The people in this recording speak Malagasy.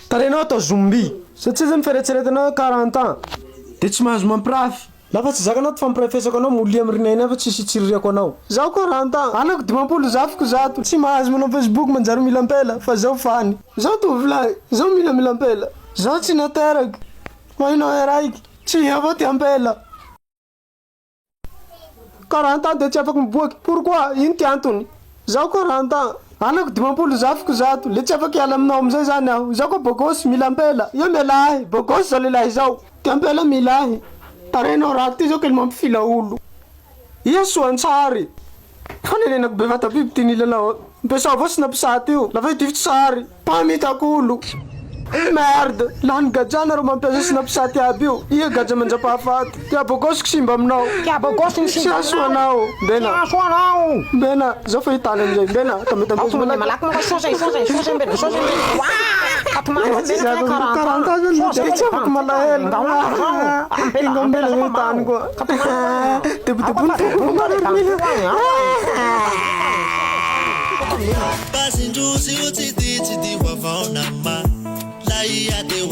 Tarenao atao zombi satria zany feretseretanao 40 ans de tsy mahazo mampirafy lafa tsy zakanao ty fampirafesako anao molia amirinay fa tsisy tsiririako anao zaho 40 ans alako 20 zafiko zato tsy mahazo manao Facebook manjary milampela fa zaho fany zaho tovolahy zaho milampela zaho tsy nateraky mahinao raiky tsy avao ty ampela 40 ans de tsy afaky miboaky pourquoi ino ty antony zaho 40 ans alako 20 zafiko zato le tsy afaky hiala aminao amizay zany aho zaho ko bogosy milampela io mialahy bogosy zao lelahy zao ty ampela milahy tarenao raha ty zao kely mampifila olo ia soantsary fanenenako bevata biby ty nilanao mpesao avao sy napisaty io lafa itivitsy sary pamitakolo merde lany gajana ro mampiasa sy napisaty aby io ia gaja mandrapahafaty tia bogosiko simba aminao tia bogosy ny simba soanao bena bena zao fa hitany amizay bena tametamezy malaky maka sosay mbena sosay tsy afaka malahelo ingambela hitany koa Pasindrozy o tsy di hoavaonama la ia de